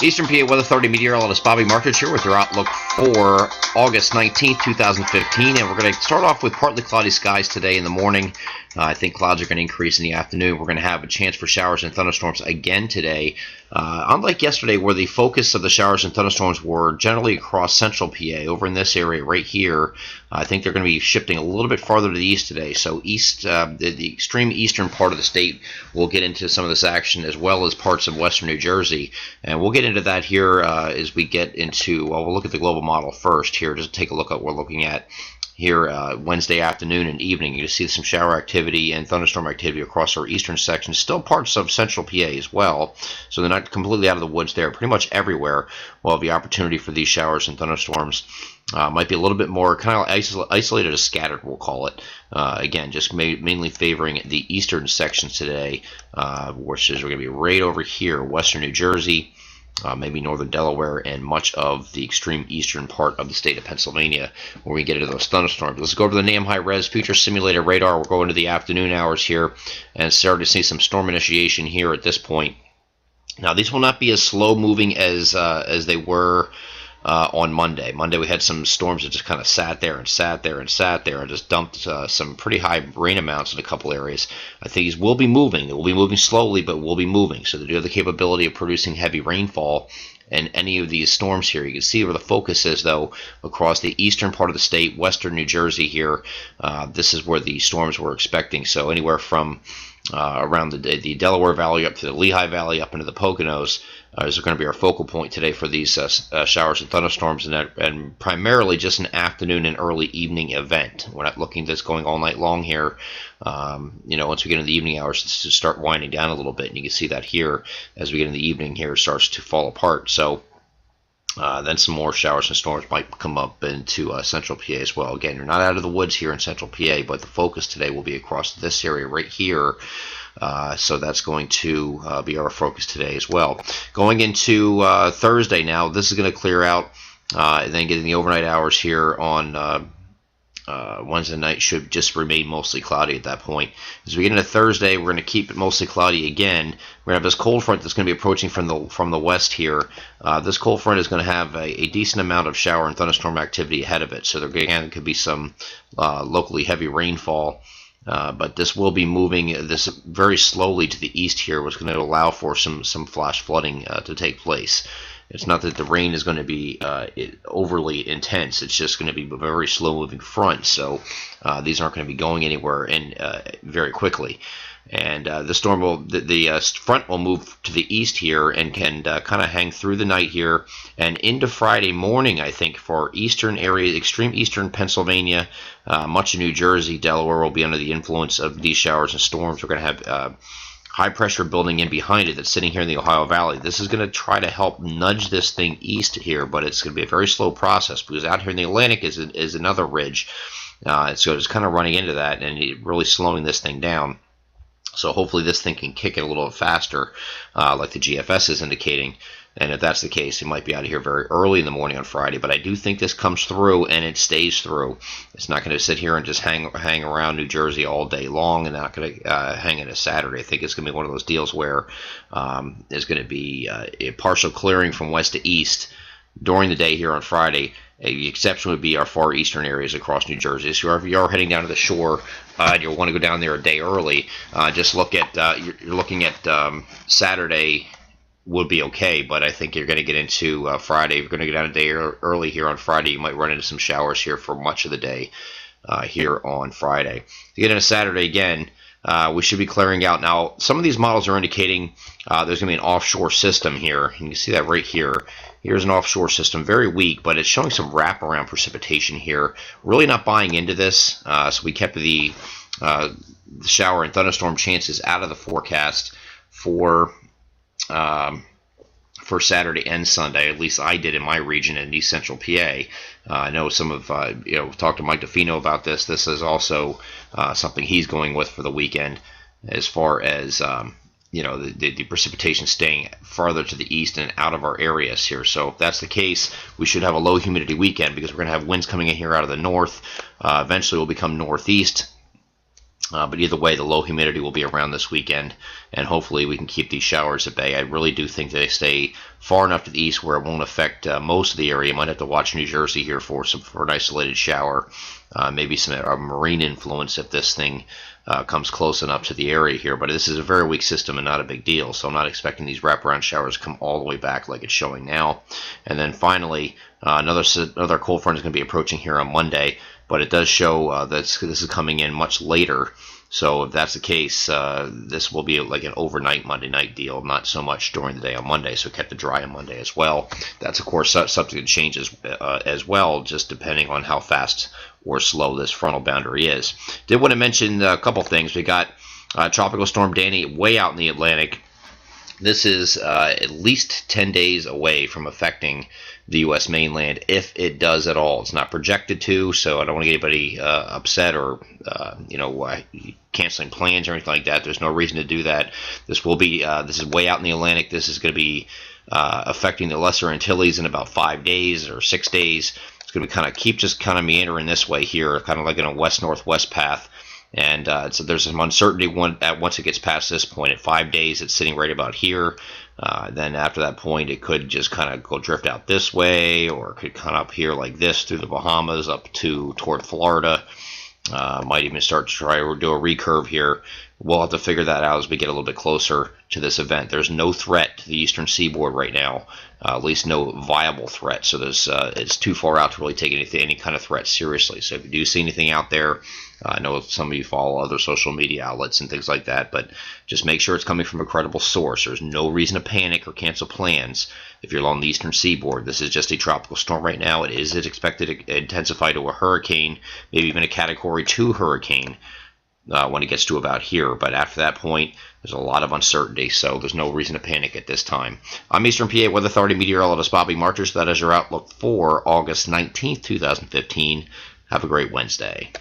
Eastern PA Weather Authority meteorologist Bobby Martich here with your outlook for August 19th, 2015. And we're going to start off with partly cloudy skies today in the morning. I think clouds are going to increase in the afternoon. We're going to have a chance for showers and thunderstorms again today. Unlike yesterday, where the focus of the showers and thunderstorms were generally across central PA, over in this area right here, I think they're going to be shifting a little bit farther to the east today. So the extreme eastern part of the state will get into some of this action, as well as parts of western New Jersey. And we'll get into that here as we get into, well, we'll look at the global model first here, just to take a look at what we're looking at here Wednesday afternoon and evening. You can see some shower activity and thunderstorm activity across our eastern section, still parts of central PA as well, so they're not completely out of the woods there. Pretty much everywhere we'll have the opportunity for these showers and thunderstorms. Might be a little bit more kind of isolated as scattered, we'll call it. Again, just mainly favoring the eastern sections today, which is going to be right over here, western New Jersey, maybe northern Delaware, and much of the extreme eastern part of the state of Pennsylvania, where we get into those thunderstorms. Let's go to the NAM high-res future simulated radar. We're going to the afternoon hours here and starting to see some storm initiation here at this point. Now, these will not be as slow-moving as they were on Monday. Monday we had some storms that just kind of sat there and just dumped some pretty high rain amounts in a couple areas. I think these will be moving. They will be moving slowly, but will be moving. So they do have the capability of producing heavy rainfall in any of these storms here. You can see where the focus is, though, across the eastern part of the state, western New Jersey here. This is where the storms we're expecting. So anywhere from around the Delaware Valley up to the Lehigh Valley up into the Poconos is going to be our focal point today for these showers and thunderstorms, and primarily just an afternoon and early evening event. We're not looking at this going all night long here. Once we get into the evening hours, it's to start winding down a little bit, and you can see that here as we get in the evening here, it starts to fall apart. So then some more showers and storms might come up into central PA as well. Again, you're not out of the woods here in central PA, but the focus today will be across this area right here. So that's going to be our focus today as well. Going into Thursday now, this is going to clear out, and then getting the overnight hours here on Wednesday night should just remain mostly cloudy at that point. As we get into Thursday, we're going to keep it mostly cloudy again. We're going to have this cold front that's going to be approaching from the west here. This cold front is going to have a decent amount of shower and thunderstorm activity ahead of it. So there again could be some locally heavy rainfall. But this will be moving this very slowly to the east here, which is going to allow for some flash flooding to take place. It's not that the rain is going to be overly intense. It's just going to be a very slow-moving front, so these aren't going to be going anywhere very quickly. And the front will move to the east here and can kind of hang through the night here and into Friday morning, I think, for eastern area, extreme eastern Pennsylvania, much of New Jersey, Delaware will be under the influence of these showers and storms. We're going to have high pressure building in behind it that's sitting here in the Ohio Valley. This is going to try to help nudge this thing east here, but it's going to be a very slow process because out here in the Atlantic is another ridge. So it's kind of running into that and really slowing this thing down. So hopefully this thing can kick it a little faster, like the GFS is indicating. And if that's the case, it might be out of here very early in the morning on Friday. But I do think this comes through and it stays through. It's not going to sit here and just hang around New Jersey all day long and not going to hang into Saturday. I think it's going to be one of those deals where there's going to be a partial clearing from west to east during the day here on Friday. The exception would be our far eastern areas across New Jersey. So if you are heading down to the shore and you'll want to go down there a day early, just look at you're looking at Saturday would be okay, but I think you're going to get into Friday. If you're going to get down a day early here on Friday, you might run into some showers here for much of the day here on Friday. To get into Saturday again, we should be clearing out. Now, some of these models are indicating there's going to be an offshore system here. And you can see that right here. Here's an offshore system, very weak, but it's showing some wraparound precipitation here. Really not buying into this, so we kept the shower and thunderstorm chances out of the forecast for Saturday and Sunday. At least I did in my region in East Central PA. I know some of talked to Mike DeFino about this. This is also something he's going with for the weekend, as far as the precipitation staying farther to the east and out of our areas here. So if that's the case, we should have a low humidity weekend because we're going to have winds coming in here out of the north. Eventually will become northeast. But either way, the low humidity will be around this weekend, and hopefully we can keep these showers at bay. I really do think that they stay far enough to the east where it won't affect most of the area. You might have to watch New Jersey here for an isolated shower, maybe some marine influence if this thing comes close enough to the area here. But this is a very weak system and not a big deal, so I'm not expecting these wraparound showers to come all the way back like it's showing now. And then finally, another cold front is going to be approaching here on Monday. But it does show that this is coming in much later. So if that's the case, this will be like an overnight Monday night deal, not so much during the day on Monday. So kept it dry on Monday as well. That's, of course, subject to changes as well, just depending on how fast or slow this frontal boundary is. Did want to mention a couple things. We got Tropical Storm Danny way out in the Atlantic. This is at least 10 days away from affecting the U.S. mainland, if it does at all. It's not projected to, so I don't want to get anybody upset or canceling plans or anything like that. There's no reason to do that. This will be this is way out in the Atlantic. This is going to be affecting the Lesser Antilles in about 5 days or 6 days. It's going to kind of meandering this way here, kind of like in a west-northwest path. And so there's some uncertainty once it gets past this point. At 5 days, it's sitting right about here. Then after that point, it could just kind of go drift out this way, or it could come up here like this through the Bahamas up toward Florida. Might even start to try to do a recurve here. We'll have to figure that out as we get a little bit closer to this event. There's no threat to the eastern seaboard right now, at least no viable threat. So it's too far out to really take any kind of threat seriously. So if you do see anything out there, I know some of you follow other social media outlets and things like that, but just make sure it's coming from a credible source. There's no reason to panic or cancel plans if you're along the eastern seaboard. This is just a tropical storm right now. It is expected to intensify to a hurricane, maybe even a Category 2 hurricane when it gets to about here. But after that point, there's a lot of uncertainty, so there's no reason to panic at this time. I'm Eastern PA Weather Authority meteorologist Bobby Marchers. That is your outlook for August 19th, 2015. Have a great Wednesday.